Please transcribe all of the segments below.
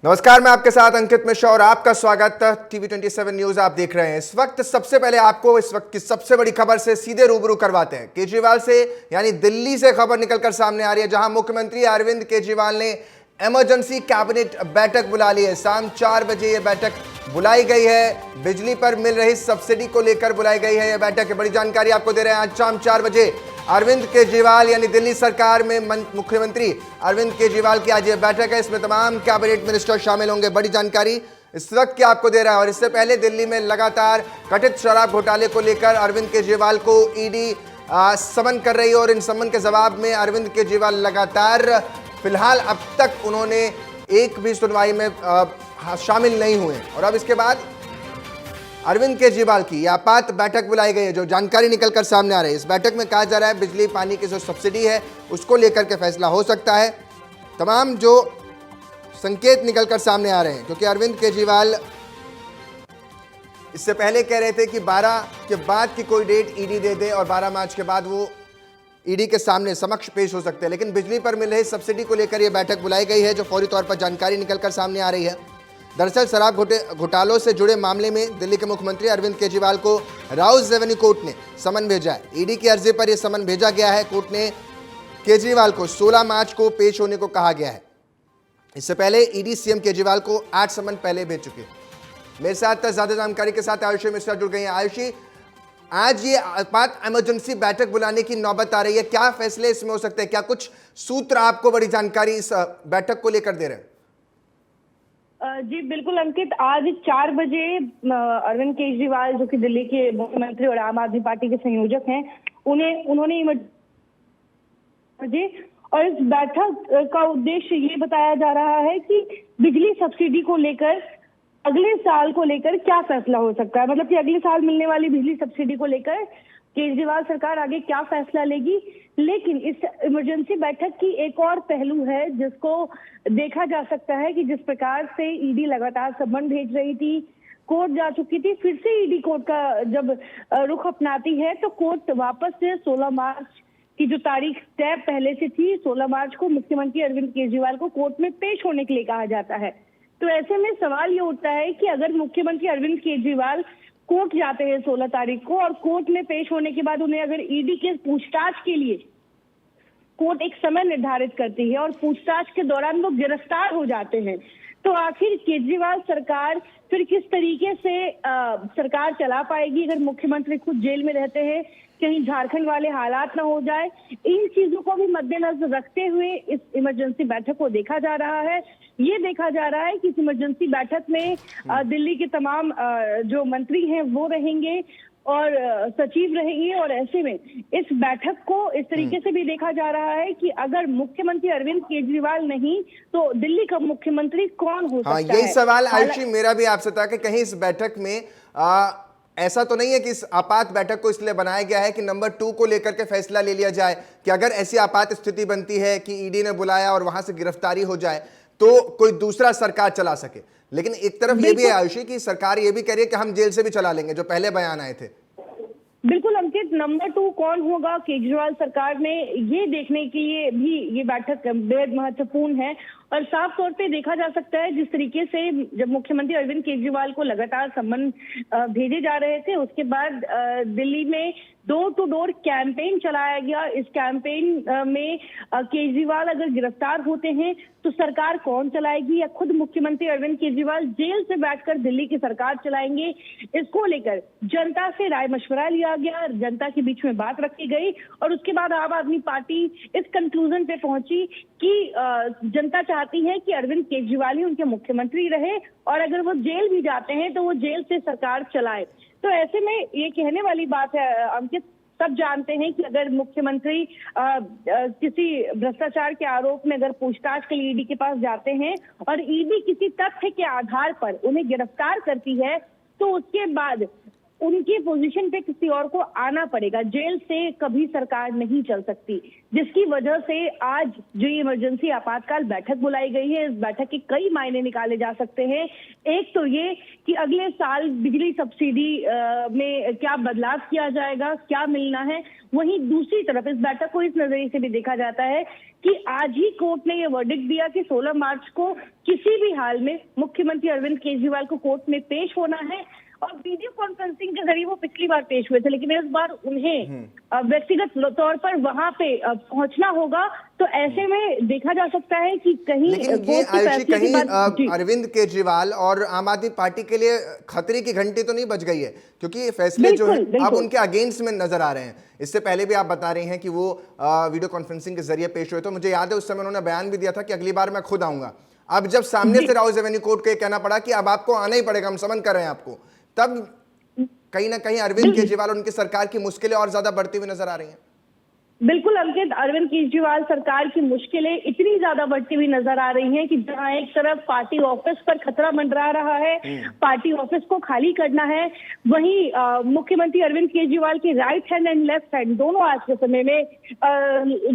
नमस्कार, मैं आपके साथ अंकित मिश्रा और आपका स्वागत टीवी 27 न्यूज आप देख रहे हैं। इस वक्त सबसे पहले आपको इस वक्त की सबसे बड़ी खबर से सीधे रूबरू करवाते हैं। केजरीवाल से यानी दिल्ली से खबर निकलकर सामने आ रही है, जहां मुख्यमंत्री अरविंद केजरीवाल ने इमरजेंसी कैबिनेट बैठक बुला ली है। शाम 4 बजे यह बैठक बुलाई गई है। बिजली पर मिल रही सब्सिडी को लेकर बुलाई गई है यह बैठक। बड़ी जानकारी आपको दे रहे हैं। आज शाम 4 बजे अरविंद केजरीवाल यानी दिल्ली सरकार में मुख्यमंत्री अरविंद केजरीवाल की आज ये बैठक है। इसमें तमाम कैबिनेट मिनिस्टर शामिल होंगे। बड़ी जानकारी इस वक्त की आपको दे रहा है। और इससे पहले दिल्ली में लगातार कथित शराब घोटाले को लेकर अरविंद केजरीवाल को ईडी समन कर रही है और इन समन के जवाब में अरविंद केजरीवाल लगातार फिलहाल अब तक उन्होंने एक भी सुनवाई में शामिल नहीं हुए। और अब इसके बाद अरविंद केजरीवाल की आपात बैठक बुलाई गई है। जो जानकारी निकलकर सामने आ रही है, इस बैठक में कहा जा रहा है बिजली पानी की जो सब्सिडी है उसको लेकर के फैसला हो सकता है। तमाम जो संकेत निकलकर सामने आ रहे हैं, क्योंकि अरविंद केजरीवाल इससे पहले कह रहे थे कि 12 के बाद की कोई डेट ईडी दे दे और 12 मार्च के बाद वो ईडी के सामने समक्ष पेश हो सकते हैं। लेकिन बिजली पर मिल रही सब्सिडी को लेकर यह बैठक बुलाई गई है, जो फौरी तौर पर जानकारी निकलकर सामने आ रही है। दरअसल शराब घोटालों से जुड़े मामले में दिल्ली के मुख्यमंत्री अरविंद केजरीवाल को राउस रेवेन्यू कोर्ट ने समन भेजा है। ईडी की अर्जी पर यह समन भेजा गया है। कोर्ट ने केजरीवाल को 16 मार्च को पेश होने को कहा गया है। इससे पहले ईडी सीएम केजरीवाल को 8 समन पहले भेज चुके हैं। मेरे साथ ज्यादा जानकारी के साथ आयुषी मिश्रा जुड़ गई हैं। आयुषी, आज ये आपात इमरजेंसी बैठक बुलाने की नौबत आ रही है, क्या फैसले इसमें हो सकते हैं? क्या कुछ सूत्र आपको बड़ी जानकारी इस बैठक को लेकर दे रहे हैं? जी बिल्कुल अंकित, आज 4 बजे अरविंद केजरीवाल जो कि दिल्ली के मुख्यमंत्री और आम आदमी पार्टी के संयोजक हैं, उन्होंने और इस बैठक का उद्देश्य ये बताया जा रहा है कि बिजली सब्सिडी को लेकर अगले साल को लेकर क्या फैसला हो सकता है। मतलब कि अगले साल मिलने वाली बिजली सब्सिडी को लेकर केजरीवाल सरकार आगे क्या फैसला लेगी। लेकिन इस इमरजेंसी बैठक की एक और पहलू है जिसको देखा जा सकता है कि जिस प्रकार से ईडी लगातार समन भेज रही थी, कोर्ट जा चुकी थी, फिर से ईडी कोर्ट का जब रुख अपनाती है तो कोर्ट वापस से 16 मार्च की जो तारीख तय पहले से थी, 16 मार्च को मुख्यमंत्री अरविंद केजरीवाल को कोर्ट में पेश होने के लिए कहा जाता है। तो ऐसे में सवाल ये उठता है कि अगर मुख्यमंत्री अरविंद केजरीवाल कोर्ट जाते हैं 16 तारीख को और कोर्ट में पेश होने के बाद उन्हें अगर ईडी के पूछताछ के लिए कोर्ट एक समय निर्धारित करती है और पूछताछ के दौरान वो गिरफ्तार हो जाते हैं, तो आखिर केजरीवाल सरकार फिर किस तरीके से सरकार चला पाएगी अगर मुख्यमंत्री खुद जेल में रहते हैं, कहीं झारखंड वाले हालात ना हो जाए। इन चीजों को भी मद्देनजर रखते हुए इस इमरजेंसी बैठक को देखा जा रहा है। ये देखा जा रहा है कि इस इमरजेंसी बैठक में दिल्ली के तमाम जो मंत्री हैं वो रहेंगे और सचिव रहेंगे। और ऐसे में इस बैठक को इस तरीके से भी देखा जा रहा है कि अगर मुख्यमंत्री अरविंद केजरीवाल नहीं तो दिल्ली का मुख्यमंत्री कौन हो सकता है। यही सवाल आयुषी मेरा भी आपसे था कि कहीं इस बैठक में ऐसा तो नहीं है कि इस आपात बैठक को इसलिए बनाया गया है कि नंबर 2 को लेकर के फैसला ले लिया जाए कि अगर ऐसी आपात स्थिति बनती है कि ईडी ने बुलाया और वहां से गिरफ्तारी हो जाए तो कोई दूसरा सरकार चला सके। लेकिन एक तरफ ये भी है आयुषी कि सरकार ये भी कह रही है कि हम जेल से भी चला लेंगे, जो पहले बयान आए थे। बिल्कुल अंकित, नंबर 2 कौन होगा केजरीवाल सरकार में, ये देखने के लिए भी ये बैठक बेहद महत्वपूर्ण है। और साफ तौर पे देखा जा सकता है जिस तरीके से जब मुख्यमंत्री अरविंद केजरीवाल को लगातार सम्मन भेजे जा रहे थे, उसके बाद दिल्ली में डोर टू डोर कैंपेन चलाया गया। इस कैंपेन में केजरीवाल अगर गिरफ्तार होते हैं तो सरकार कौन चलाएगी, या खुद मुख्यमंत्री अरविंद केजरीवाल जेल से बैठकर दिल्ली की सरकार चलाएंगे, इसको लेकर जनता से राय मशवरा लिया गया, जनता के बीच में बात रखी गई और उसके बाद आम आदमी पार्टी इस कंक्लूजन पे पहुंची कि जनता चाहती है कि अरविंद केजरीवाल ही उनके मुख्यमंत्री रहे और अगर वो जेल भी जाते हैं तो वो जेल से सरकार चलाए। तो ऐसे में ये कहने वाली बात है अंकित, सब जानते हैं कि अगर मुख्यमंत्री किसी भ्रष्टाचार के आरोप में अगर पूछताछ के लिए ईडी के पास जाते हैं और ईडी किसी तथ्य के आधार पर उन्हें गिरफ्तार करती है तो उसके बाद उनकी पोजीशन पे किसी और को आना पड़ेगा। जेल से कभी सरकार नहीं चल सकती, जिसकी वजह से आज जो इमरजेंसी आपातकाल बैठक बुलाई गई है, इस बैठक के कई मायने निकाले जा सकते हैं। एक तो ये कि अगले साल बिजली सब्सिडी में क्या बदलाव किया जाएगा, क्या मिलना है। वहीं दूसरी तरफ इस बैठक को इस नजरिए से भी देखा जाता है कि आज ही कोर्ट ने यह वर्डिक्ट दिया कि 16 मार्च को किसी भी हाल में मुख्यमंत्री अरविंद केजरीवाल को कोर्ट में पेश होना है। और वीडियो कॉन्फ्रेंसिंग के जरिए वो पिछली बार पेश हुए थे, लेकिन इस बार उन्हें व्यक्तिगत तौर पर वहां पे पहुंचना होगा। तो ऐसे में देखा जा सकता है कि कहीं लेकिन ये आयुषी कहीं अरविंद केजरीवाल और आम आदमी पार्टी के लिए खतरे की घंटी तो नहीं बज गई है, क्योंकि ये फैसले जो है अब उनके अगेंस्ट में नजर आ रहे हैं। इससे पहले भी आप बता रही हैं कि वो वीडियो कॉन्फ्रेंसिंग के जरिए पेश हुए, तो मुझे याद है उस समय उन्होंने बयान भी दिया था कि अगली बार मैं खुद आऊंगा। अब जब सामने से राउज एवेन्यू कोर्ट को कहना पड़ा कि अब आपको आना ही पड़ेगा, हम समन कर रहे हैं आपको, तब कहीं ना कहीं अरविंद केजरीवाल और उनकी सरकार की मुश्किलें और ज्यादा बढ़ती हुई नजर आ रही हैं। बिल्कुल अंकित, अरविंद केजरीवाल सरकार की मुश्किलें इतनी ज्यादा बढ़ती हुई नजर आ रही हैं कि जहां एक तरफ पार्टी ऑफिस पर खतरा मंडरा रहा है, पार्टी ऑफिस को खाली करना है, वहीं मुख्यमंत्री अरविंद केजरीवाल की right hand and left hand दोनों आज के समय में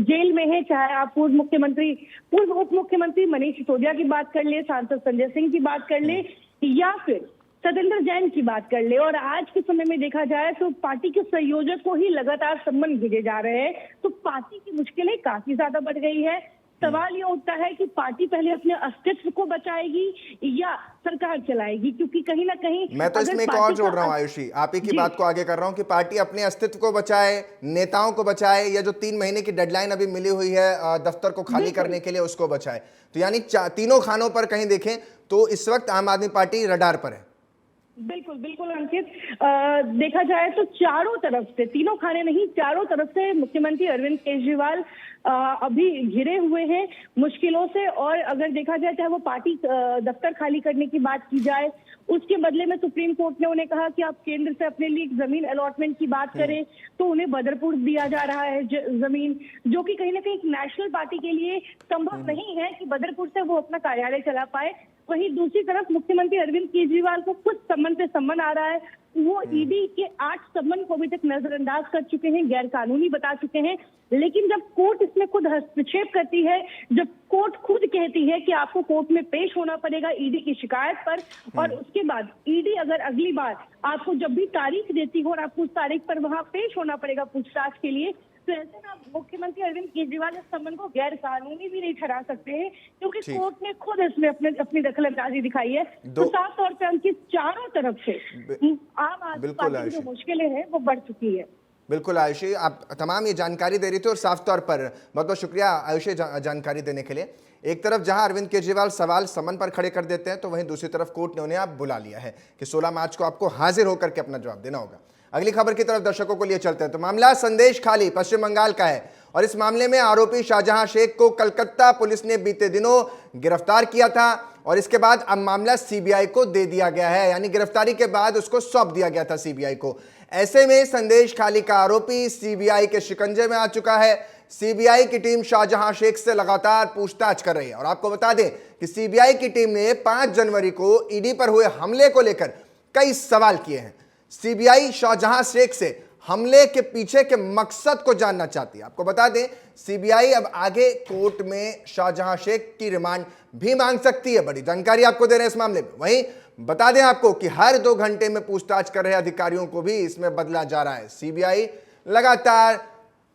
जेल में है। चाहे आप पूर्व उप मुख्यमंत्री मनीष सिसोदिया की बात कर ले, सांसद संजय सिंह की बात कर ले, या फिर सतेंद्र जैन की बात कर ले। और आज के समय में देखा जाए तो पार्टी के संयोजक को ही लगातार सम्मन भेजे जा रहे हैं, तो पार्टी की मुश्किलें काफी ज्यादा बढ़ गई है। सवाल ये उठता है कि पार्टी पहले अपने अस्तित्व को बचाएगी या सरकार चलाएगी, क्योंकि कहीं ना कहीं मैं तो इसमें एक और जोड़ रहा हूँ आयुषी, आप ही की बात को आगे कर रहा हूँ कि पार्टी अपने अस्तित्व को बचाए, नेताओं को बचाए, या जो 3 महीने की डेडलाइन अभी मिली हुई है दफ्तर को खाली करने के लिए उसको बचाए। तो यानी तीनों खानों पर कहीं देखें तो इस वक्त आम आदमी पार्टी रडार पर है। बिल्कुल बिल्कुल अंकित, देखा जाए तो चारों तरफ से, तीनों खाने नहीं, चारों तरफ से मुख्यमंत्री अरविंद केजरीवाल अभी घिरे हुए हैं मुश्किलों से। और अगर देखा जाए, चाहे वो पार्टी दफ्तर खाली करने की बात की जाए, उसके बदले में सुप्रीम कोर्ट ने उन्हें कहा कि आप केंद्र से अपने लिए जमीन अलॉटमेंट की बात करें, तो उन्हें बदरपुर दिया जा रहा है जमीन, जो कि कहीं ना कहीं एक नेशनल पार्टी के लिए संभव नहीं है कि बदरपुर से वो अपना कार्यालय चला पाए। वहीं दूसरी तरफ मुख्यमंत्री अरविंद केजरीवाल को कुछ सम्मन पे सम्मन आ रहा है। वो ईडी के 8 सम्मन को अभी तक नजरअंदाज कर चुके हैं, गैर कानूनी बता चुके हैं। लेकिन जब कोर्ट इसमें खुद हस्तक्षेप करती है, जब कोर्ट खुद कहती है कि आपको कोर्ट में पेश होना पड़ेगा ईडी की शिकायत पर, और उसके बाद ईडी अगर अगली बार आपको जब भी तारीख देती हो और आपको उस तारीख पर वहां पेश होना पड़ेगा पूछताछ के लिए, तो ऐसे में मुख्यमंत्री अरविंद केजरीवाल इस सम्मन को गैर कानूनी भी नहीं ठहरा सकते हैं, क्योंकि कोर्ट ने खुद इसमें अपनी दखलंदाजी दिखाई है। तो साफ तौर पर उनकी चारों तरफ से आम आदमी पार्टी की जो मुश्किलें हैं वो बढ़ चुकी है। बिल्कुल आयुषी, आप तमाम ये जानकारी दे रही थी और साफ तौर पर बहुत बहुत शुक्रिया आयुषी जानकारी देने के लिए। एक तरफ जहां अरविंद केजरीवाल सवाल समन पर खड़े कर देते हैं, तो वहीं दूसरी तरफ कोर्ट ने उन्हें अब बुला लिया है कि 16 मार्च को आपको हाजिर होकर के अपना जवाब देना होगा। अगली खबर की तरफ दर्शकों को लिए चलते हैं। तो मामला संदेश खाली पश्चिम बंगाल का है, और इस मामले में आरोपी शाहजहां शेख को कलकत्ता पुलिस ने बीते दिनों गिरफ्तार किया था, और इसके बाद अब मामला सीबीआई को दे दिया गया है, यानी गिरफ्तारी के बाद उसको सौंप दिया गया था सीबीआई को। ऐसे में संदेश खाली का आरोपी सीबीआई के शिकंजे में आ चुका है। सीबीआई की टीम शाहजहां शेख से लगातार पूछताछ कर रही है, और आपको बता दें कि सीबीआई की टीम ने 5 जनवरी को ईडी पर हुए हमले को लेकर कई सवाल किए हैं। सीबीआई शाहजहां शेख से हमले के पीछे के मकसद को जानना चाहती है। आपको बता दें सीबीआई अब आगे कोर्ट में शाहजहां शेख की रिमांड भी मांग सकती है। बड़ी जानकारी आपको दे रहे हैं इस मामले में। वहीं बता दें आपको कि हर 2 घंटे में पूछताछ कर रहे अधिकारियों को भी इसमें बदला जा रहा है। सीबीआई लगातार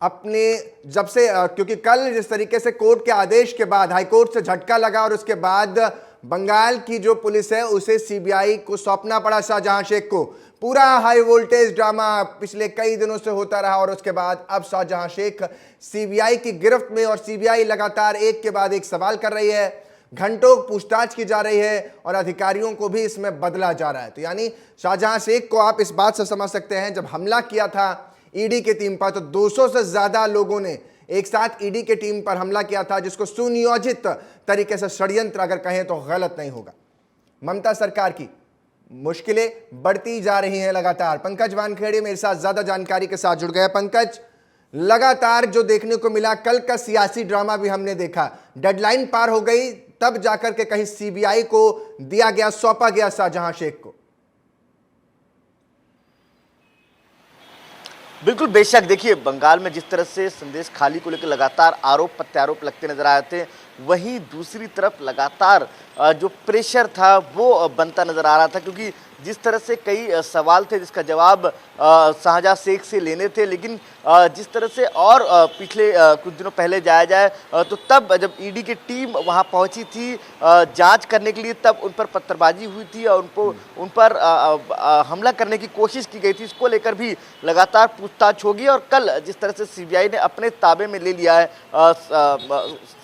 अपने जब से क्योंकि कल जिस तरीके से कोर्ट के आदेश के बाद हाईकोर्ट से झटका लगा, और उसके बाद बंगाल की जो पुलिस है उसे सीबीआई को सौंपना पड़ा शाहजहां शेख को। पूरा हाई वोल्टेज ड्रामा पिछले कई दिनों से होता रहा, और उसके बाद अब शाहजहां शेख सीबीआई की गिरफ्त में, और सीबीआई लगातार एक के बाद एक सवाल कर रही है, घंटों पूछताछ की जा रही है, और अधिकारियों को भी इसमें बदला जा रहा है। तो यानी शाहजहां शेख को आप इस बात से समझ सकते हैं, जब हमला किया था ईडी की टीम पर, तो 200 से ज्यादा लोगों ने एक साथ ईडी की टीम पर हमला किया था, जिसको सुनियोजित तरीके से षड्यंत्र अगर कहें तो गलत नहीं होगा। ममता सरकार की मुश्किलें बढ़ती जा रही हैं लगातार। पंकज वानखेड़े मेरे साथ ज्यादा जानकारी के साथ जुड़ गए। पंकज, लगातार जो देखने को मिला, कल का सियासी ड्रामा भी हमने देखा, डेडलाइन पार हो गई तब जाकर के कहीं सीबीआई को दिया गया, सौंपा गया शाहजहां शेख को। बिल्कुल बेशक देखिए, बंगाल में जिस तरह से संदेश खाली को लेकर लगातार आरोप प्रत्यारोप लगते नजर आए थे, वहीं दूसरी तरफ लगातार जो प्रेशर था वो बनता नजर आ रहा था, क्योंकि जिस तरह से कई सवाल थे जिसका जवाब शाहजहां शेख से लेने थे, लेकिन जिस तरह से और पिछले कुछ दिनों पहले जाया जाए तो तब जब ईडी की टीम वहां पहुंची थी जांच करने के लिए, तब उन पर पत्थरबाजी हुई थी और उन पर हमला करने की कोशिश की गई थी। इसको लेकर भी लगातार पूछताछ होगी और कल जिस तरह से सीबीआई ने अपने ताबे में ले लिया है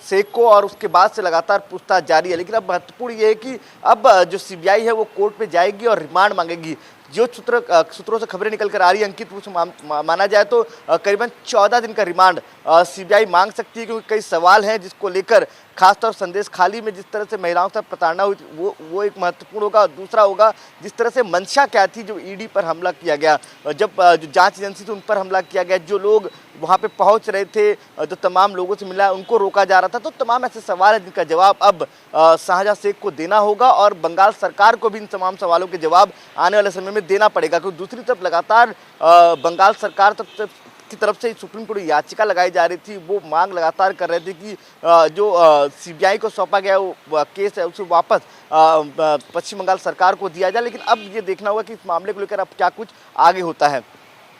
शेख को और उसके बाद से लगातार पूछताछ जारी है। लेकिन अब महत्वपूर्ण ये है कि अब जो सीबीआई है वो कोर्ट पे जाएगी और रिमांड मांगेगी। जो सूत्रों से खबरें निकल कर आ रही है अंकित, वो माना जाए तो करीबन 14 दिन का रिमांड सीबीआई मांग सकती है, क्योंकि कई सवाल हैं जिसको लेकर, खासतौर संदेश खाली में जिस तरह से महिलाओं के साथ प्रताड़ना हुई वो एक महत्वपूर्ण होगा। दूसरा होगा जिस तरह से मंशा क्या थी जो ईडी पर हमला किया गया, जब जो जांच एजेंसी थी उन पर हमला किया गया, जो लोग वहां पे पहुंच रहे थे, जो तमाम लोगों से मिला उनको रोका जा रहा था। तो तमाम ऐसे सवाल हैं जिनका जवाब अब शाहजहां शेख को देना होगा और बंगाल सरकार को भी इन तमाम सवालों के जवाब आने वाले समय में देना पड़ेगा, क्योंकि दूसरी तरफ लगातार बंगाल सरकार की तरफ से सुप्रीम कोर्ट याचिका लगाई जा रही थी। वो मांग लगातार कर रहे थे कि जो सीबीआई को सौंपा गया वो केस है उसे वापस पश्चिम बंगाल सरकार को दिया जाए। लेकिन अब ये देखना होगा कि इस मामले को लेकर अब क्या कुछ आगे होता है।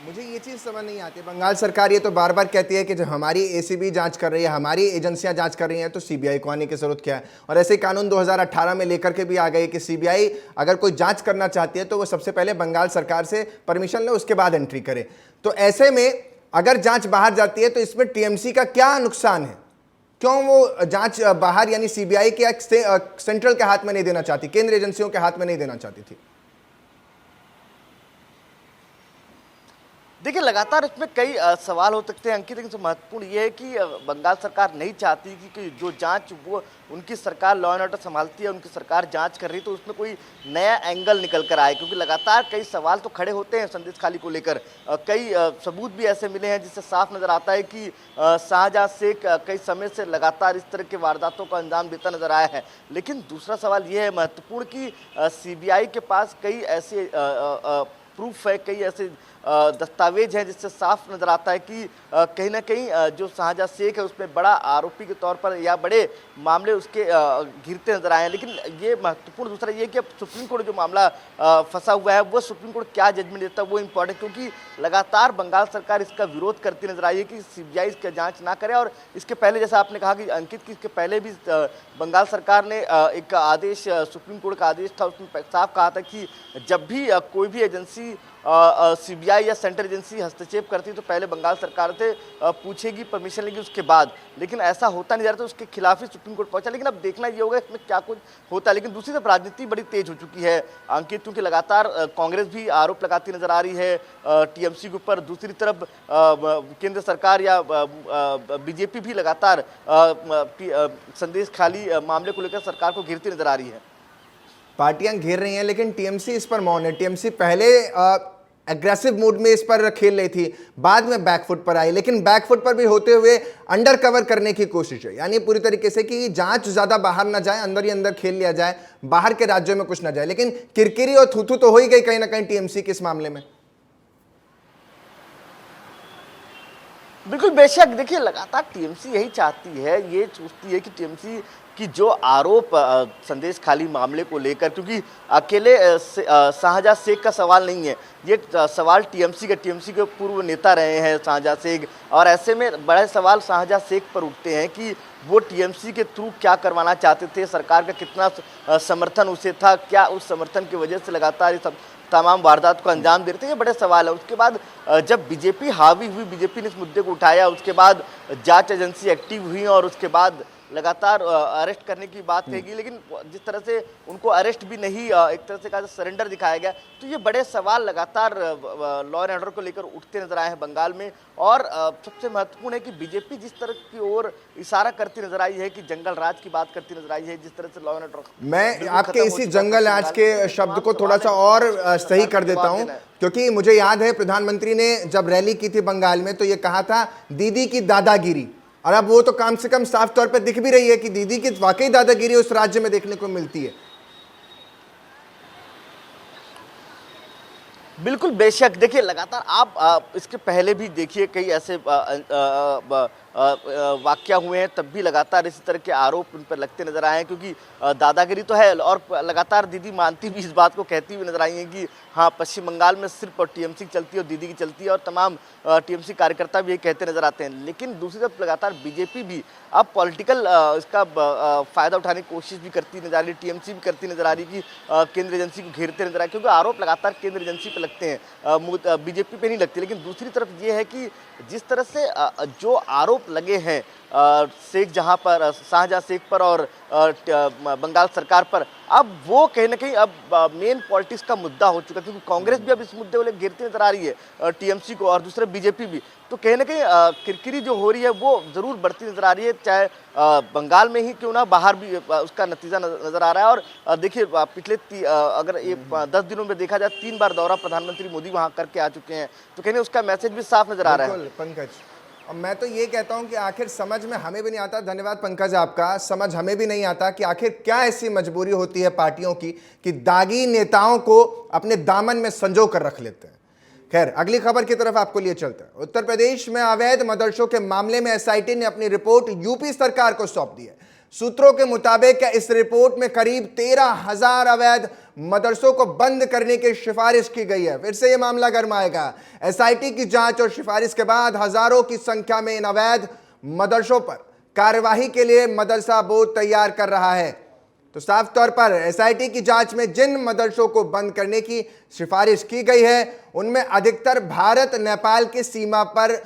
मुझे ये चीज़ समझ नहीं आती, बंगाल सरकार ये तो बार बार कहती है कि जब हमारी एसीबी जांच कर रही है, हमारी एजेंसियां जांच कर रही हैं, तो सीबीआई को आने की जरूरत क्या है। और ऐसे कानून 2018 में लेकर के भी आ गए कि सीबीआई अगर कोई जांच करना चाहती है तो वो सबसे पहले बंगाल सरकार से परमिशन ले, उसके बाद एंट्री करे। तो ऐसे में अगर जांच बाहर जाती है तो इसमें टीएमसी का क्या नुकसान है? क्यों वो जांच बाहर यानी सीबीआई के सेंट्रल के हाथ में नहीं देना चाहती, केंद्रीय एजेंसियों के हाथ में नहीं देना चाहती थी? देखिए, लगातार इसमें कई सवाल हो सकते हैं अंकित, लेकिन महत्वपूर्ण ये है कि बंगाल सरकार नहीं चाहती कि जो जांच वो उनकी सरकार लॉ एंड ऑर्डर संभालती है, उनकी सरकार जांच कर रही है तो उसमें कोई नया एंगल निकल कर आए, क्योंकि लगातार कई सवाल तो खड़े होते हैं संदेश खाली को लेकर। कई सबूत भी ऐसे मिले हैं जिससे साफ नजर आता है कि शाहजहां शेख कई समय से लगातार इस तरह के वारदातों को अंजाम देता नजर आया है। लेकिन दूसरा सवाल ये है महत्वपूर्ण कि सीबीआई के पास कई ऐसे प्रूफ है, कई ऐसे दस्तावेज हैं जिससे साफ नजर आता है कि कहीं ना कहीं जो शाहजहां शेख है उसमें बड़ा आरोपी के तौर पर या बड़े मामले उसके घिरते नजर आए हैं। लेकिन ये महत्वपूर्ण दूसरा ये कि अब सुप्रीम कोर्ट जो मामला फंसा हुआ है वो सुप्रीम कोर्ट क्या जजमेंट देता है वो इम्पोर्टेंट, क्योंकि लगातार बंगाल सरकार इसका विरोध करती नजर आई है कि सीबीआई इसका जांच ना करे। और इसके पहले जैसा आपने कहा कि अंकित की इसके पहले भी बंगाल सरकार ने एक आदेश, सुप्रीम कोर्ट का आदेश था, उसमें साफ कहा था कि जब भी कोई भी एजेंसी सीबीआई या सेंट्रल एजेंसी हस्तक्षेप करती तो पहले बंगाल सरकार से पूछेगी, परमिशन लेगी उसके बाद। लेकिन ऐसा होता नहीं जा रहा, तो उसके खिलाफ ही सुप्रीम कोर्ट पहुंचा। लेकिन अब देखना ये होगा इसमें क्या कुछ होता है। लेकिन दूसरी तरफ राजनीति बड़ी तेज हो चुकी है अंकित, क्योंकि लगातार कांग्रेस भी आरोप लगाती नजर आ रही है टीएमसी के ऊपर। दूसरी तरफ केंद्र सरकार या बीजेपी भी लगातार संदेश खाली मामले को लेकर सरकार को घेरती नजर आ रही है। पार्टियां घेर रही हैं लेकिन टीएमसी इस पर मौन है। टीएमसी पहले एग्रेसिव मूड में इस पर खेल रही थी, बाद में बैकफुट पर आई, लेकिन बैकफुट पर भी होते हुए अंडर कवर करने की कोशिश है, यानी पूरी तरीके से कि जांच ज्यादा बाहर ना जाए, अंदर ही अंदर खेल लिया जाए, बाहर के राज्यों में कुछ ना जाए। लेकिन किरकिरी और थूथू तो हो ही गई कहीं ना कहीं टीएमसी के इस मामले में। बिल्कुल बेशक, देखिए लगातार टीएमसी यही चाहती है, ये सोचती है कि टीएमसी कि जो आरोप संदेश खाली मामले को लेकर, क्योंकि अकेले शाहजहां शेख का सवाल नहीं है, ये सवाल टीएमसी के पूर्व नेता रहे हैं शाहजहां शेख, और ऐसे में बड़े सवाल शाहजहां शेख पर उठते हैं कि वो टीएमसी के थ्रू क्या करवाना चाहते थे, सरकार का कितना समर्थन उसे था, क्या उस समर्थन की वजह से लगातार ये सब तमाम वारदात को अंजाम दे रहे थे, ये बड़े सवाल है। उसके बाद जब बीजेपी हावी हुई, बीजेपी ने इस मुद्दे को उठाया, उसके बाद जांच एजेंसी एक्टिव हुई और उसके बाद लगातार अरेस्ट करने की बात कहेगी, लेकिन जिस तरह से उनको अरेस्ट भी नहीं, एक तरह से कहा सरेंडर दिखाया गया, तो ये बड़े सवाल लगातार लॉ एंड ऑर्डर को लेकर उठते नजर आए हैं बंगाल में। और सबसे महत्वपूर्ण है कि बीजेपी जिस तरह की ओर इशारा करती नजर आई है कि जंगल राज की बात करती नजर आई है, जिस तरह से लॉ एंड ऑर्डर, मैं आपके इसी जंगल राज के शब्द को थोड़ा सा और सही कर देता हूं, क्योंकि मुझे याद है प्रधानमंत्री ने जब रैली की थी बंगाल में तो ये कहा था दीदी की दादागिरी, और अब वो तो कम से कम साफ तौर पर दिख भी रही है कि दीदी की वाकई दादागिरी उस राज्य में देखने को मिलती है। बिल्कुल, बेशक। देखिए, लगातार आप इसके पहले भी देखिए कई ऐसे वाक़या हुए हैं, तब भी लगातार इसी तरह के आरोप उन पर लगते नज़र आए हैं, क्योंकि दादागिरी तो है और लगातार दीदी मानती भी इस बात को कहती हुई नज़र आई हैं कि हाँ, पश्चिम बंगाल में सिर्फ TMC की चलती है और दीदी की चलती है, और तमाम TMC कार्यकर्ता भी यही कहते नज़र आते हैं। लेकिन दूसरी तरफ लगातार बीजेपी भी अब पॉलिटिकल इसका फ़ायदा उठाने की कोशिश भी करती नज़र आ रही है, TMC भी करती नज़र आ रही है कि केंद्र एजेंसी को घेरते नज़र आए, क्योंकि आरोप लगातार केंद्र एजेंसी पे लगते हैं, बीजेपी पे नहीं लगते। लेकिन दूसरी तरफ ये है कि जिस तरह से जो आरोप लगे हैं शेख जहां पर शाहजहां शेख पर और बंगाल सरकार पर, अब वो कहीं ना कहीं अब मेन पॉलिटिक्स का मुद्दा हो चुका है, क्योंकि कांग्रेस भी अब इस मुद्दे को लेकर घेरती नजर आ रही है, TMC को, और दूसरे बीजेपी भी। तो कहीं ना कहीं किरकिरी जो हो रही है वो जरूर बढ़ती नजर आ रही है, चाहे बंगाल में ही क्यों ना, बाहर भी उसका नतीजा नजर आ रहा है। और देखिए, पिछले अगर 10 दिनों में देखा जाए 3 बार दौरा प्रधानमंत्री मोदी वहां करके आ चुके हैं, तो कहीं उसका मैसेज भी साफ नजर आ रहा है। पंकज, और मैं तो ये कहता हूं कि आखिर समझ में हमें भी नहीं आता, धन्यवाद पंकज आपका, समझ हमें भी नहीं आता कि आखिर क्या ऐसी मजबूरी होती है पार्टियों की कि दागी नेताओं को अपने दामन में संजो कर रख लेते हैं। खैर, अगली खबर की तरफ आपको लिए चलते हैं। उत्तर प्रदेश में अवैध मदरसों के मामले में SIT ने अपनी रिपोर्ट यूपी सरकार को सौंप दी है। सूत्रों के मुताबिक इस रिपोर्ट में करीब 13,000 अवैध मदरसों को बंद करने की सिफारिश की गई है। फिर से यह मामला गरमाएगा। SIT की जांच और सिफारिश के बाद हजारों की संख्या में इन अवैध मदरसों पर कार्यवाही के लिए मदरसा बोर्ड तैयार कर रहा है। तो साफ तौर पर SIT की जांच में जिन मदरसों को बंद करने की सिफारिश की गई है, उनमें अधिकतर भारत नेपाल की सीमा पर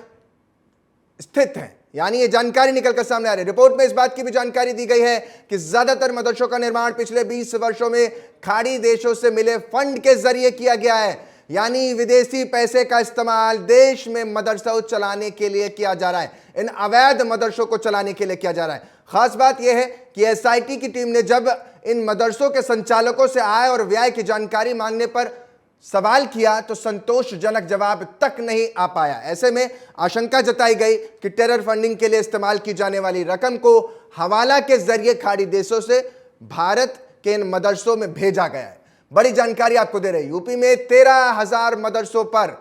स्थित हैं। यानी ये जानकारी निकलकर सामने आ रही है। रिपोर्ट में इस बात की भी जानकारी दी गई है कि ज्यादातर मदरसों का निर्माण पिछले 20 वर्षों में खाड़ी देशों से मिले फंड के जरिए किया गया है। यानी विदेशी पैसे का इस्तेमाल देश में मदरसा चलाने के लिए किया जा रहा है, इन अवैध मदरसों को चलाने के लिए किया जा रहा है। खास बात यह है कि SIT की टीम ने जब इन मदरसों के संचालकों से आय और व्यय की जानकारी मांगने पर सवाल किया तो संतोषजनक जवाब तक नहीं आ पाया। ऐसे में आशंका जताई गई कि टेरर फंडिंग के लिए इस्तेमाल की जाने वाली रकम को हवाला के जरिए खाड़ी देशों से भारत के इन मदरसों में भेजा गया है। बड़ी जानकारी आपको दे रहे हैं। यूपी में 13,000 मदरसों पर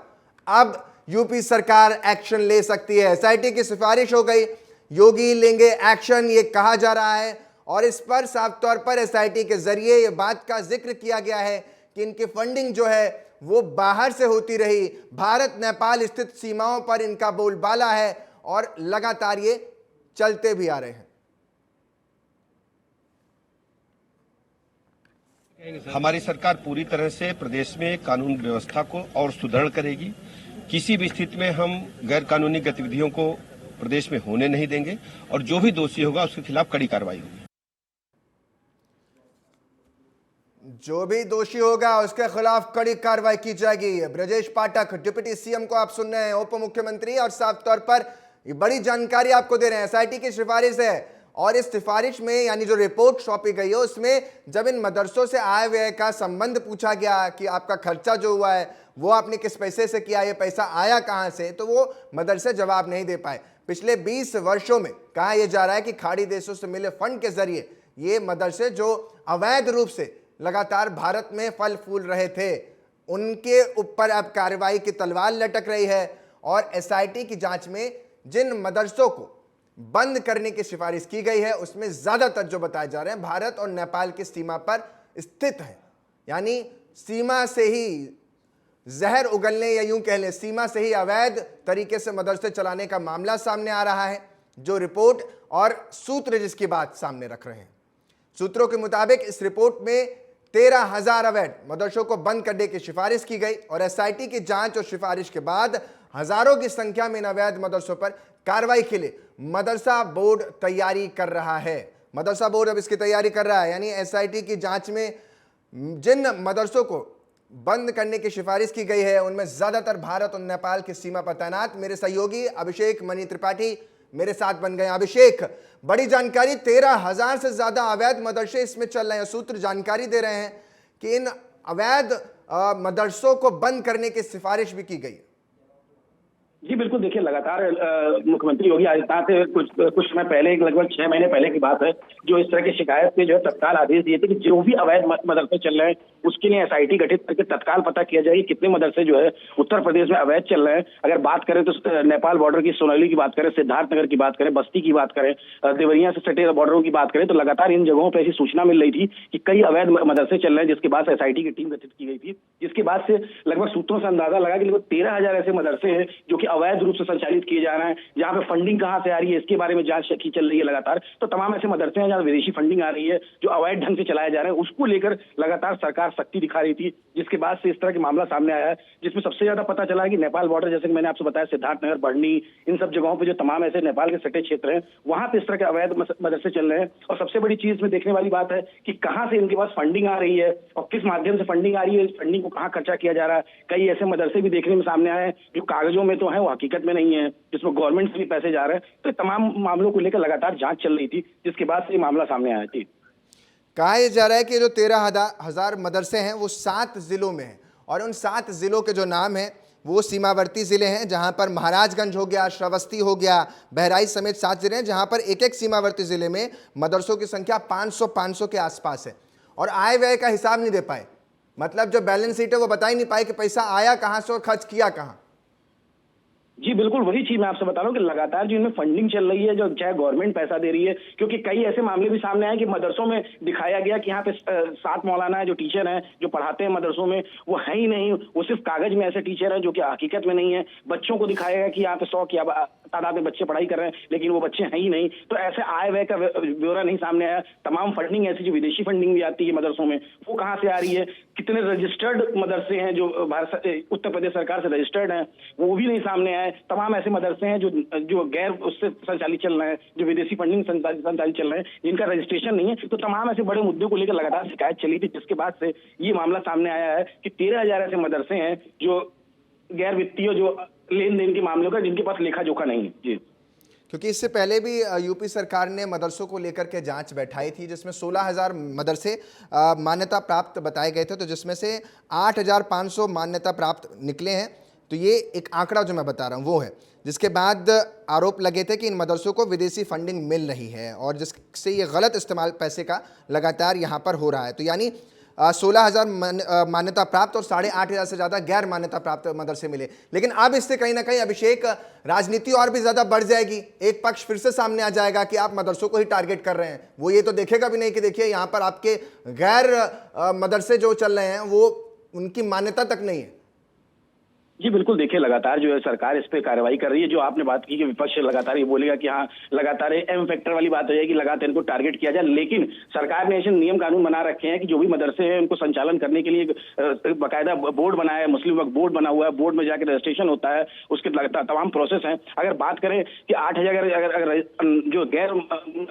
अब यूपी सरकार एक्शन ले सकती है। SIT की सिफारिश हो गई, योगी लेंगे एक्शन, ये कहा जा रहा है। और इस पर साफ तौर पर SIT के जरिए ये बात का जिक्र किया गया है कि इनकी फंडिंग जो है वो बाहर से होती रही, भारत नेपाल स्थित सीमाओं पर इनका बोलबाला है और लगातार ये चलते भी आ रहे हैं। हमारी सरकार पूरी तरह से प्रदेश में कानून व्यवस्था को और सुदृढ़ करेगी। किसी भी स्थिति में हम गैर कानूनी गतिविधियों को प्रदेश में होने नहीं देंगे और जो भी दोषी होगा उसके खिलाफ कड़ी कार्रवाई होगी। जो भी दोषी होगा उसके खिलाफ कड़ी कार्रवाई की जाएगी। ब्रजेश पाठक डिप्टी CM को आप सुन रहे हैं, उप मुख्यमंत्री, और साफ तौर पर ये बड़ी जानकारी आपको दे रहे हैं। SIT की सिफारिश है और इस सिफारिश में यानी जो रिपोर्ट सौंपी गई है उसमें जब इन मदरसों से आय व्यय का संबंध पूछा गया कि आपका खर्चा जो हुआ है वो आपने किस पैसे से किया, ये पैसा आया कहां से, तो वो मदरसे जवाब नहीं दे पाए। पिछले 20 वर्षों में कहा यह जा रहा है कि खाड़ी देशों से मिले फंड के जरिए ये मदरसे जो अवैध रूप से लगातार भारत में फल फूल रहे थे, उनके ऊपर अब कार्रवाई की तलवार लटक रही है। और SIT की जांच में जिन मदरसों को बंद करने की सिफारिश की गई है उसमें ज्यादातर जो बताए जा रहे हैं भारत और नेपाल की सीमा पर स्थित है। यानी सीमा से ही जहर उगलने, या यूं कह लें सीमा से ही अवैध तरीके से मदरसे चलाने का मामला सामने आ रहा है, जो रिपोर्ट और सूत्र जिसकी बात सामने रख रहे हैं। सूत्रों के मुताबिक इस रिपोर्ट में 13,000 अवैध मदरसों को बंद करने की सिफारिश की गई और SIT की जांच और सिफारिश के बाद हजारों की संख्या में इन अवैध मदरसों पर कार्रवाई के लिए मदरसा बोर्ड तैयारी कर रहा है। मदरसा बोर्ड अब इसकी तैयारी कर रहा है। यानी SIT की जांच में जिन मदरसों को बंद करने की सिफारिश की गई है उनमें ज्यादातर भारत और नेपाल की सीमा पर तैनात मेरे सहयोगी अभिषेक मणि त्रिपाठी मेरे साथ बन गए। अभिषेक, बड़ी जानकारी, 13,000 से ज्यादा अवैध मदरसे इसमें चल रहे हैं। सूत्र जानकारी दे रहे हैं कि इन अवैध मदरसों को बंद करने की सिफारिश भी की गई है। जी बिल्कुल, देखिए लगातार मुख्यमंत्री योगी आदित्यनाथ कुछ समय पहले, लगभग 6 महीने पहले की बात है, जो इस तरह की शिकायत पे जो है तत्काल आदेश दिए थे कि जो भी अवैध मदरसे चल रहे हैं उसके लिए एसआईटी गठित करके तत्काल पता किया जाए कि कितने मदरसे जो है उत्तर प्रदेश में अवैध चल रहे हैं। अगर बात करें तो नेपाल बॉर्डर की सोनैली की बात करें, सिद्धार्थनगर की बात करें, बस्ती की बात करें, देवरिया से सटे बॉर्डरों की बात करें, तो लगातार इन जगहों पर ऐसी सूचना मिल रही थी कि कई अवैध मदरसे चल रहे हैं, जिसके बाद से एसआईटी की टीम गठित की गई थी। जिसके बाद से लगभग सूत्रों से अंदाजा लगा कि लगभग 13,000 ऐसे मदरसे हैं जो कि अवैध रूप से संचालित किए जा रहे हैं, जहां पे फंडिंग कहां से आ रही है इसके बारे में जांच की चल रही है लगातार। तो तमाम ऐसे मदरसे हैं जहां विदेशी फंडिंग आ रही है, जो अवैध ढंग से चलाए जा रहे हैं, उसको लेकर लगातार सरकार सख्ती दिखा रही थी, जिसके बाद से इस तरह के मामला सामने आया है, जिसमें सबसे ज्यादा पता चला है कि नेपाल बॉर्डर, जैसे कि मैंने आपसे बताया, सिद्धार्थनगर, बढ़नी, इन सब जगहों पे जो तमाम ऐसे नेपाल के सटे क्षेत्र हैं, वहां पे इस तरह के अवैध मदरसे चल रहे हैं। और सबसे बड़ी चीज में देखने वाली बात है कि कहां से इनके पास फंडिंग आ रही है और किस माध्यम से फंडिंग आ रही है, इस फंडिंग को कहां खर्चा किया जा रहा है। कई ऐसे मदरसे भी देखने में सामने आए हैं जो कागजों में तो है, वो हकीकत में नहीं है, जिसमें गवर्नमेंट से भी पैसे जा रहे हैं। तो तमाम मामलों को लेकर लगातार जांच चल रही थी, जिसके बाद से ये मामला सामने आया थी। कहा जा रहा है कि जो 13,000 मदरसे हैं वो 7 जिलों में हैं, और उन 7 जिलों के जो नाम हैं वो सीमावर्ती जिले हैं, जहां पर महाराजगंज हो गया, श्रावस्ती हो गया, बहराइच समेत 7 जिले हैं, जहां पर एक एक सीमावर्ती जिले में मदरसों की संख्या 500 के आसपास है, और आय व्यय का हिसाब नहीं दे पाए। मतलब जो बैलेंस शीट है वो बता ही नहीं पाए कि पैसा आया कहां से और खर्च किया कहां। जी बिल्कुल, वही चीज मैं आपसे बता रहा हूँ कि लगातार जो इनमें फंडिंग चल रही है, जो चाहे गवर्नमेंट पैसा दे रही है, क्योंकि कई ऐसे मामले भी सामने आए कि मदरसों में दिखाया गया कि यहाँ पे 7 मौलाना है, जो टीचर हैं, जो पढ़ाते हैं मदरसों में, वो है ही नहीं, वो सिर्फ कागज में ऐसे टीचर हैं जो कि हकीकत में नहीं है। बच्चों को दिखाया गया कि यहाँ पे 100 की तादाद में बच्चे पढ़ाई कर रहे हैं, लेकिन वो बच्चे हैं ही नहीं। तो ऐसे आय व्यय का ब्यौरा नहीं सामने आया। तमाम फंडिंग ऐसी, जो विदेशी फंडिंग भी आती है मदरसों में, वो कहाँ से आ रही है, कितने रजिस्टर्ड मदरसे हैं जो उत्तर प्रदेश सरकार से रजिस्टर्ड हैं, वो भी नहीं सामने आए। तमाम ऐसे मदरसे हैं जो गैर उससे संचालित चल रहे हैं, जो विदेशी फंडिंग संचालित चल रहे हैं, जिनका रजिस्ट्रेशन नहीं है। तो तमाम ऐसे बड़े मुद्दों को लेकर लगातार शिकायत चली थी, जिसके बाद से ये मामला सामने आया है कि 13,000 ऐसे मदरसे हैं जो गैर वित्तीय, जो लेन देन के मामलों का, जिनके पास लेखा जोखा नहीं है। जी, क्योंकि इससे पहले भी यूपी सरकार ने मदरसों को लेकर के जांच बैठाई थी, जिसमें 16,000 मदरसे मान्यता प्राप्त बताए गए थे, तो जिसमें से 8,500 मान्यता प्राप्त निकले हैं। तो ये एक आंकड़ा जो मैं बता रहा हूँ वो है, जिसके बाद आरोप लगे थे कि इन मदरसों को विदेशी फंडिंग मिल रही है, और जिससे ये गलत इस्तेमाल पैसे का लगातार यहाँ पर हो रहा है। तो यानी 16,000 मान्यता प्राप्त और 8,500 से ज़्यादा गैर मान्यता प्राप्त मदरसे मिले। लेकिन अब इससे कहीं ना कहीं अभिषेक, राजनीति और भी ज़्यादा बढ़ जाएगी। एक पक्ष फिर से सामने आ जाएगा कि आप मदरसों को ही टारगेट कर रहे हैं। वो ये तो देखेगा भी नहीं कि देखिए यहाँ पर आपके गैर मदरसे जो चल रहे हैं वो उनकी मान्यता तक नहीं है। जी बिल्कुल, देखिए लगातार जो है सरकार इस पे कार्रवाई कर रही है। जो आपने बात की कि विपक्ष लगातार ये बोलेगा कि हाँ, लगातार एम फैक्टर वाली बात हो जाएगी, लगातार इनको टारगेट किया जाए। लेकिन सरकार ने ऐसे नियम कानून बना रखे हैं कि जो भी मदरसे हैं उनको संचालन करने के लिए बाकायदा बोर्ड बनाया है, मुस्लिम वक्फ बोर्ड बना हुआ है, बोर्ड में जाकर रजिस्ट्रेशन होता है, उसके तमाम प्रोसेस हैं। अगर बात करें कि 8,000 अगर जो गैर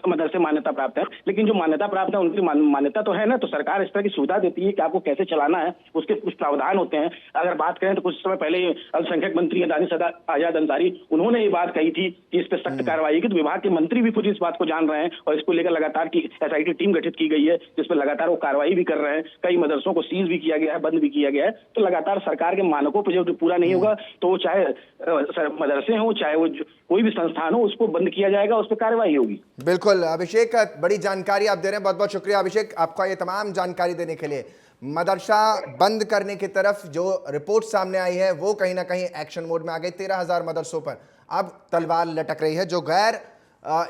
मदरसे मान्यता प्राप्त है, लेकिन जो मान्यता प्राप्त है उनकी मान्यता तो है ना, तो सरकार इस तरह की सुविधा देती है कि आपको कैसे चलाना है, उसके कुछ प्रावधान होते हैं। अगर बात करें तो कुछ समय पहले अल्पसंख्यक मंत्री दानिश आजाद अंसारी, उन्होंने ये बात कही थी कि इस पर सख्त कार्रवाई की। तो विभाग के मंत्री भी खुद इस बात को जान रहे हैं और इसको लेकर लगातार की एसआईटी टीम गठित की गई है, जिस पर लगातार वो कार्रवाई भी कर रहे हैं। कई मदरसों को सीज भी किया गया है, बंद भी किया गया है। तो लगातार सरकार के मानकों पर जो पूरा नहीं होगा, तो वो चाहे मदरसे हो, चाहे वो कोई भी संस्थान हो, उसको बंद किया जाएगा, उस पर कार्रवाई होगी। बिल्कुल अभिषेक, बड़ी जानकारी आप दे रहे हैं, बहुत बहुत शुक्रिया अभिषेक आपका ये तमाम जानकारी देने के लिए। मदरसा बंद करने की तरफ जो रिपोर्ट सामने आई है वो कहीं ना कहीं एक्शन मोड में आ गई। 13,000 मदरसों पर अब तलवार लटक रही है, जो गैर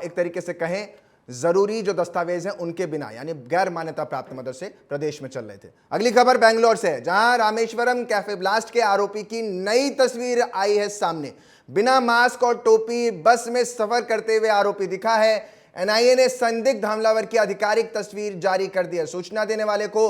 एक तरीके से कहें जरूरी जो दस्तावेज हैं उनके बिना, यानी गैर मान्यता प्राप्त मदरसे प्रदेश में चल रहे थे। अगली खबर बेंगलोर से है, जहां रामेश्वरम कैफे ब्लास्ट के आरोपी की नई तस्वीर आई है सामने। बिना मास्क और टोपी बस में सफर करते हुए आरोपी दिखा है। एनआईए ने संदिग्ध हमलावर की आधिकारिक तस्वीर जारी कर दी है। सूचना देने वाले को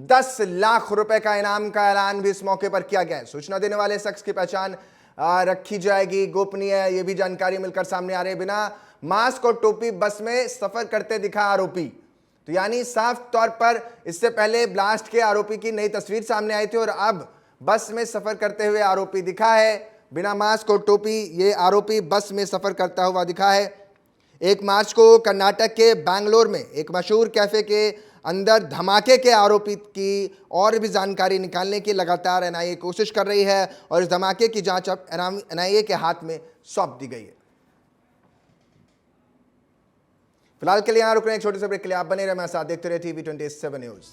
10 लाख रुपए का इनाम का ऐलान भी इस मौके पर किया गया है। सूचना देने वाले शख्स की पहचान रखी जाएगी, गोपनीय है, ये भी जानकारी मिलकर सामने आ रही है। बिना मास्क और टोपी बस में सफर करते दिखा आरोपी, तो यानी साफ तौर पर इससे पहले ब्लास्ट के आरोपी की नई तस्वीर सामने आई थी और अब बस में सफर करते हुए आरोपी दिखा है। बिना मास्क और टोपी ये आरोपी बस में सफर करता हुआ दिखा है। 1 मार्च को कर्नाटक के बैंगलोर में एक मशहूर कैफे के अंदर धमाके के आरोपित की और भी जानकारी निकालने की लगातार एनआईए कोशिश कर रही है और इस धमाके की जांच अब एनआईए के हाथ में सौंप दी गई है। फिलहाल के लिए यहां रुक रहे हैं, एक छोटे से ब्रेक के लिए। आप बने रहे, मेरे साथ देखते रहे TV27 न्यूज।